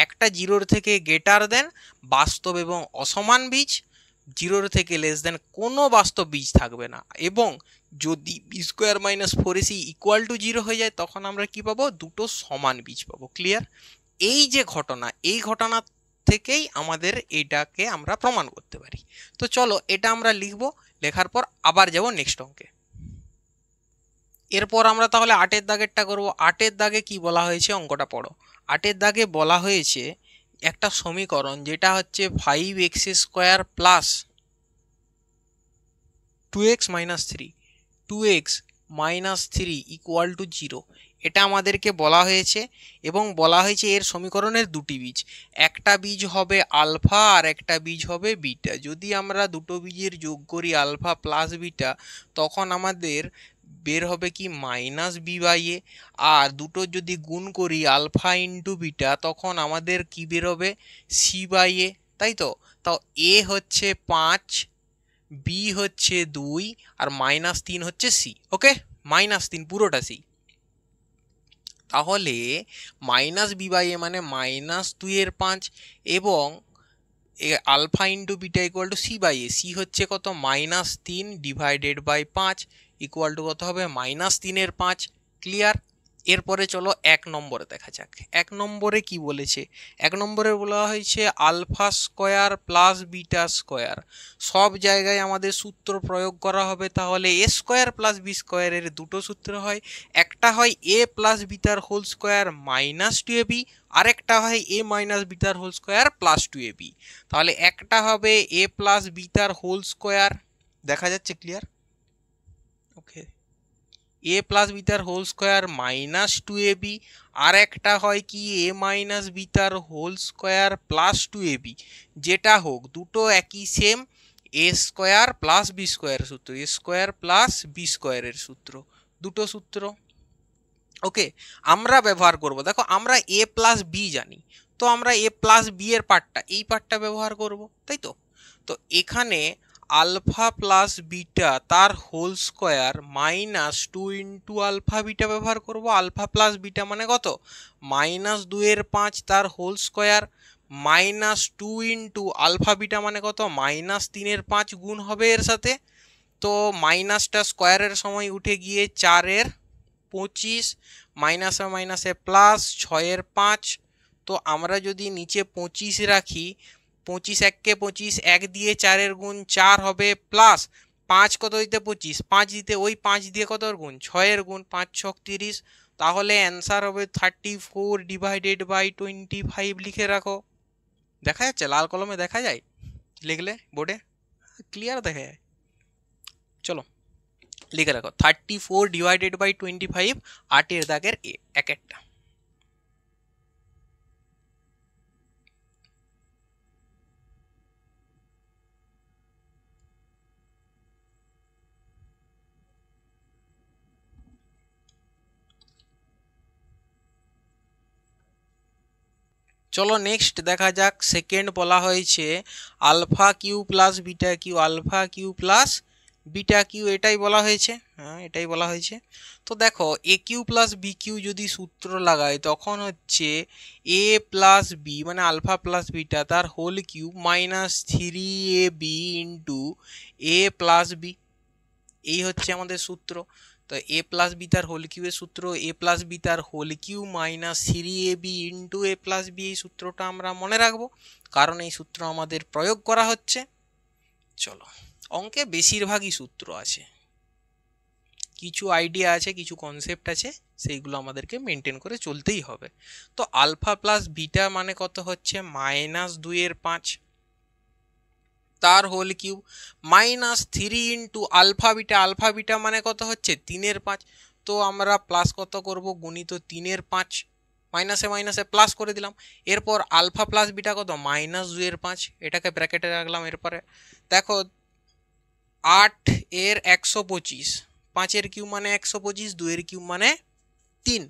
একটা জিরোর থেকে গ্রেটার দেন, বাস্তব এবং অসমান বীজ, জিরোর থেকে লেস দেন কোনো বাস্তব বীজ থাকবে না, এবং যদি B square minus 4ac equal to zero হয়ে যায় তখন আমরা কি পাবো, দুটো সমান বীজ পাবো। ক্লিয়ার? এই যে ঘটনা, এই ঘটনা থেকেই আমাদের এটাকে আমরা প্রমাণ করতে পারি। তো চলো এটা আমরা লিখব, লেখার পর আবার যাব নেক্সট অঙ্কে। এরপর আমরা তাহলে 8-এর দাগেরটা করব। 8-এর দাগে কি বলা হয়েছে অঙ্কটা পড়ো। 8-এর দাগে বলা হয়েছে একটা সমীকরণ যেটা হচ্ছে 5x² plus 2x minus 3, 2x minus 3 equal to 0, এটা আমাদেরকে বলা হয়েছে, এবং বলা হয়েছে এর সমীকরণের দুটি বীজ, একটা বীজ হবে আলফা আর একটা বীজ হবে বিটা। যদি আমরা দুটো বীজের যোগ করি আলফা প্লাস বিটা, তখন আমাদের বের হবে কি মাইনাস b/a, আর দুটো যদি গুণ করি আলফা ইন্টু বিটা তখন আমাদের কি বেরোবে c/a, তাই তো। তাও a হচ্ছে 5, বি হচ্ছে 2, আর -3 হচ্ছে সি। ওকে, -3 পুরোটা সি। তাহলে -b/a মানে -2/5, এবং alpha into beta equal to c/a, C হচ্ছে কত -3 ডিভাইডেড বাই 5 ইকুয়াল টু কত হবে -3/5। ক্লিয়ার? এরপরে চলো 1 নম্বরে দেখা যাক। 1 নম্বরে কি বলেছে, 1 নম্বরে বলা হয়েছে alpha square plus beta square, সব জায়গায় আমাদের সূত্র প্রয়োগ করা হবে। তাহলে এ স্কোয়ার প্লাস বি স্কোয়ারের দুটো সূত্র হয়, একটা হয় এ প্লাস বিটার হোল স্কোয়ার মাইনাস 2ab, আরেকটা হয় এ মাইনাস বিটার হোল স্কোয়ার প্লাস 2ab। তাহলে একটা হবে এ প্লাস বিটার হোল স্কোয়ার, দেখা যাচ্ছে? ক্লিয়ার? ওকে, এ প্লাস বিটার হোল স্কোয়ার মাইনাস 2ab, আর একটা হয় কি এ মাইনাস বিটার হোল স্কোয়ার প্লাস 2ab, যেটা হোক দুটো একই same, a square plus b square সূত্র, এ স্কোয়ার প্লাস বি স্কোয়ারের সূত্র, দুটো সূত্র। ওকে, আমরা ব্যবহার করব, দেখো আমরা এ প্লাস বি জানি, তো আমরা এ প্লাস বি এর পার্টটা, এই পার্টটা ব্যবহার করব, তাই তো। তো এখানে আলফা প্লাস বিটা তার whole square minus 2 into alpha beta ব্যবহার করব। আলফা প্লাস বিটা মানে কত, -2/5 তার whole square minus 2 into alpha beta মানে কত -3/5 গুণ হবে এর সাথে, তো মাইনাসটা স্কোয়ারের সময় উঠে গিয়ে 4/25, মাইনাসে মাইনাসে প্লাস 6/5। তো আমরা যদি নিচে 25 রাখি, 25 এককে 25, 1 দিয়ে 4-এর গুণ 4 হবে, প্লাস 5 কত দিতে 25, 5 দিতে ওই 5 দিয়ে কত গুণ 6-এর গুণ, 5×6 = 30। তাহলে অ্যান্সার হবে 34 ডিভাইডেড বাই 25, লিখে রাখো। দেখা যাচ্ছে? লাল কলমে দেখা যায় লিখলে বোর্ডে? ক্লিয়ার দেখা যায়? চলো লিখে রাখো 34 ডিভাইডেড বাই 25, 8 দাগের এ এক একটা। চলো নেক্সট দেখা যাক, সেকেন্ড বলা হয়েছে alpha cube plus beta cube, alpha cube plus beta cube, এটাই বলা হয়েছে। হ্যাঁ এটাই বলা হয়েছে। তো দেখো a cube plus b cube যদি সূত্র লাগাই তখন হচ্ছে এ প্লাস বি মানে আলফা প্লাস বিটা তার whole cube minus 3ab into a plus b, এই হচ্ছে আমাদের সূত্র। তো এ প্লাস বি তার হোল কিউবের সূত্র এ প্লাস বি তার whole cube minus 3ab into a plus b, এই সূত্রটা আমরা মনে রাখবো কারণ এই সূত্র আমাদের প্রয়োগ করা হচ্ছে। চলো অঙ্কে বেশিরভাগই সূত্র আছে, কিছু আইডিয়া আছে, কিছু কনসেপ্ট আছে, সেইগুলো আমাদেরকে মেনটেন করে চলতেই হবে। তো আলফা প্লাস বিটা মানে কত হচ্ছে -2/5 তার whole cube minus 3 into alpha beta, alpha beta মানে কত হচ্ছে 3/5। তো আমরা প্লাস কত করব গুণিত 3/5, মাইনাসে মাইনাসে প্লাস করে দিলাম। এরপর আলফা প্লাস বিটা কত -2/5, এটাকে ব্র্যাকেটে রাখলাম। এরপরে দেখো 8 এর 125, 5 এর কিউব মানে 125, 2 এর কিউব মানে 3।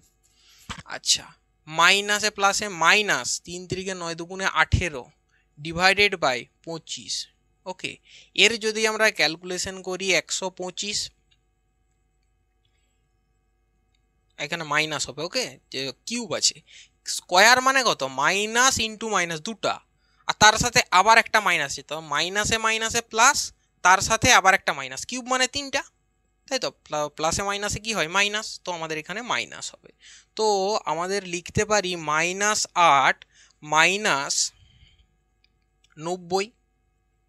আচ্ছা মাইনাসে প্লাসে মাইনাস 3 3 9 2 18 ডিভাইডেড বাই 25। ওকে, এর যদি আমরা ক্যালকুলেশন করি 125, এখানে মাইনাস হবে। ওকে, যে কিউব আছে, স্কোয়ার মানে কত মাইনাস ইন্টু মাইনাস দুটা, আর তার সাথে আবার একটা মাইনাস, তো মাইনাসে মাইনাসে প্লাস, তার সাথে আবার একটা মাইনাস, কিউব মানে 3টা, তাই তো প্লাসে মাইনাসে কি হয় মাইনাস, তো আমাদের এখানে মাইনাস হবে। তো আমাদের লিখতে পারি -8 মাইনাস 90,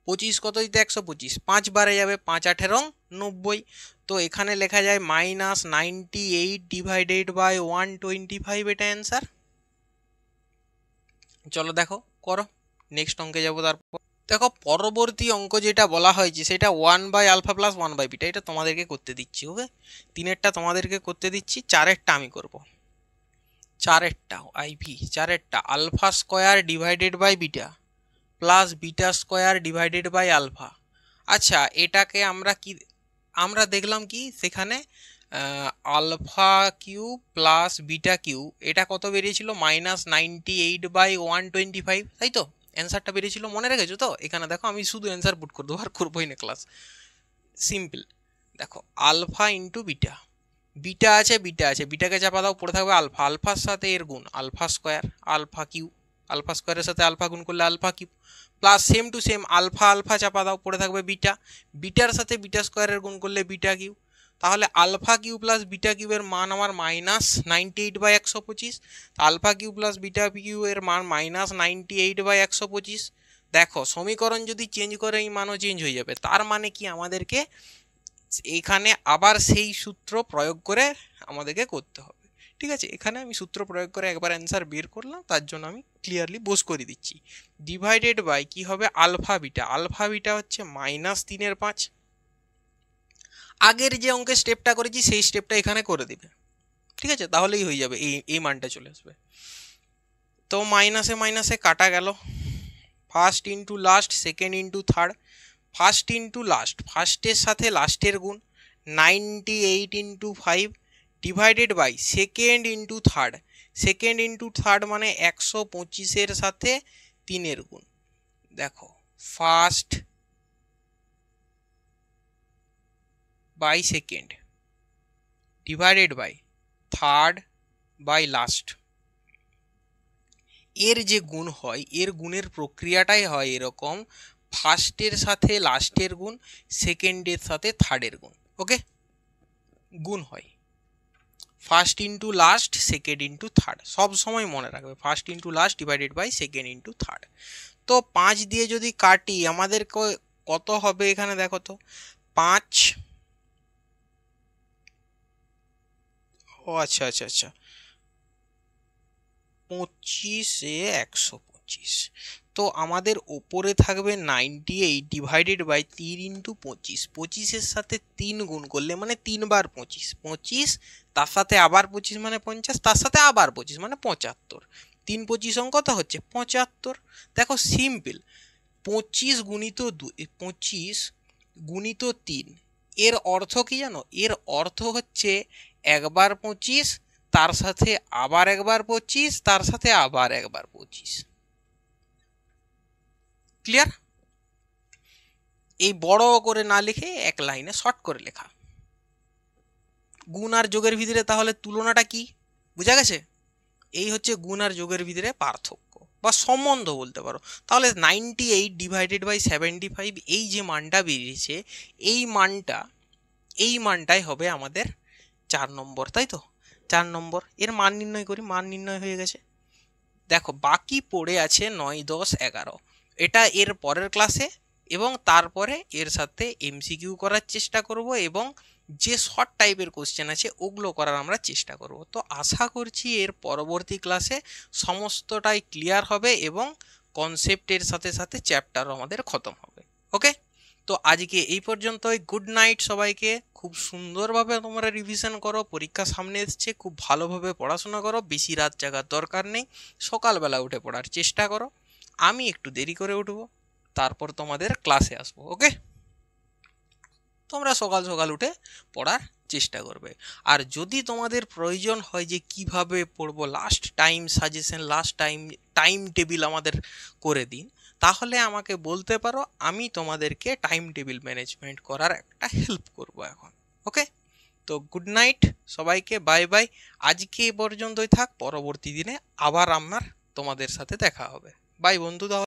25 কত দিতে 125, 5 বারে যাবে 5 18 90। তো এখানে লেখা যায় -98 ডিভাইডেড বাই 125, এটা অ্যান্সার। চলো দেখো করো, নেক্সট অঙ্কে যাবো। তারপর দেখো পরবর্তী অঙ্ক যেটা বলা হয়েছে সেটা 1/α প্লাস 1/β, এটা তোমাদেরকে করতে দিচ্ছি। ওকে, 3এরটা তোমাদেরকে করতে দিচ্ছি, 4এরটা আমি করব। 4এরটা আইভি 4এরটা alpha square divided by beta plus beta square divided by alpha. আচ্ছা এটাকে আমরা কি আমরা দেখলাম কি সেখানে alpha cube plus beta cube, এটা কত বেরিয়েছিল -98/125, তাই তো অ্যান্সারটা বেরিয়েছিল, মনে রেখেছো তো? এখানে দেখো আমি শুধু অ্যান্সার পুট করে দেবো, আর করবোই না ক্লাস, সিম্পল। দেখো আলফা ইন্টু বিটা, বিটা আছে বিটা আছে, বিটাকে চাপা দাও, পড়ে থাকবে আলফা, আলফার সাথে এর গুণ alpha square, alpha cube, alpha স্কোয়ারের সাথে আলফা গুণ করলে alpha cube, plus same to same alpha alpha চাপা দাও, পড়ে থাকবে বিটা, বিটার সাথে বিটা স্কোয়ারের গুণ করলে বিটা কিউ। তাহলে আলফা কিউ প্লাস বিটা কিউবের মান আমার -98/125, alpha cube plus beta cube এর মান -98/125। দেখো সমীকরণ যদি চেঞ্জ করে এই মানও চেঞ্জ হয়ে যাবে, তার মানে কি আমাদেরকে এখানে আবার সেই সূত্র প্রয়োগ করে আমাদেরকে করতে হবে। ঠিক আছে, এখানে আমি সূত্র প্রয়োগ করে একবার অ্যান্সার বের করলাম, তার জন্য আমি ক্লিয়ারলি বোঝ করে দিচ্ছি। ডিভাইডেড বাই কি হবে আলফা বিটা, আলফা বিটা হচ্ছে -3/5। আগের যে অঙ্কের স্টেপটা করেছি সেই স্টেপটা এখানে করে দিবে, ঠিক আছে, তাহলেই হয়ে যাবে, এই মানটা চলে আসবে। তো মাইনাসে মাইনাসে কাটা গেল, first into last, second into third, first into last, ফার্স্টের সাথে লাস্টের গুণ 98 into 5 divided by second into third, second into third মানে 125-এর সাথে 3-এর গুণ। দেখো first by second divided by third by last, এর যে গুণ হয় এর গুণের প্রক্রিয়াটাই হয় এরকম, ফার্স্টের সাথে লাস্টের গুণ, সেকেন্ডের সাথে থার্ডের গুণ। ওকে, গুণ হয় first into last, second into third, সব সময় মনে রাখবে first into last divided by second into third. তো 5 দিয়ে যদি কাটি আমাদের কত হবে এখানে দেখো তো, 5, ও আচ্ছা আচ্ছা আচ্ছা 25 এ 125, তো আমাদের ওপরে থাকবে 98 ডিভাইডেড বাই 3 ইন্টু 25। 25-এর সাথে 3 গুণ করলে মানে 3 বার 25, 25 তার সাথে আবার 25 মানে 50, তার সাথে আবার 25 মানে 75। 3 25 কত হচ্ছে 75। দেখো সিম্পল, 25 গুণিত 25 গুণিত 3, এর অর্থ কি জানো? এর অর্থ হচ্ছে একবার 25, তার সাথে আবার একবার 25, তার সাথে আবার একবার 25। ক্লিয়ার? এই বড় করে না লিখে এক লাইনে শর্ট করে লেখা। গুণ আর যোগের ভিতরে তাহলে তুলনাটা কি বোঝা গেছে? এই হচ্ছে গুণ আর যোগের ভিতরে পার্থক্য বা সম্বন্ধ বলতে পারো। তাহলে 98 ডিভাইডেড বাই 75, এই যে মানটা বেরিয়েছে, এই মানটাই হবে আমাদের 4 নম্বর, তাই তো? 4 নম্বর এর মান নির্ণয় করি, মান নির্ণয় হয়ে গেছে। দেখো বাকি পড়ে আছে 9, 10, 11। এটা এর পরের ক্লাসে এবং তারপরে এর সাথে এমসিকিউ করার চেষ্টা করব এবং যে শর্ট টাইপের কোশ্চেন আছে ওগুলো করার আমরা চেষ্টা করব। তো আশা করছি এর পরবর্তী ক্লাসে সমস্তটাই ক্লিয়ার হবে এবং কনসেপ্টের সাথে সাথে চ্যাপ্টারও আমাদের খতম হবে। ওকে, তো আজকে এই পর্যন্তই। গুড নাইট সবাইকে। খুব সুন্দরভাবে তোমরা রিভিশন করো, পরীক্ষা সামনে এসছে, খুব ভালোভাবে পড়াশোনা করো, বেশি রাত জাগার দরকার নেই, সকালবেলা উঠে পড়ার চেষ্টা করো। আমি একটু দেরি করে উঠবো, তারপর তোমাদের ক্লাসে আসবো। ওকে, তোমরা সকাল সকাল উঠে পড়ার চেষ্টা করবে। আর যদি তোমাদের প্রয়োজন হয় যে কিভাবে পড়বো, last time suggestion, last time table আমাদের করে দিন, তাহলে আমাকে বলতে পারো, আমি তোমাদেরকে টাইম টেবিল ম্যানেজমেন্ট করার একটা হেল্প করব এখন। ওকে, তো গুড নাইট সবাইকে, বাই বাই। আজকে এই পর্যন্তই থাক, পরবর্তী দিনে আবার আমার তোমাদের সাথে দেখা হবে। বাই বন্ধু।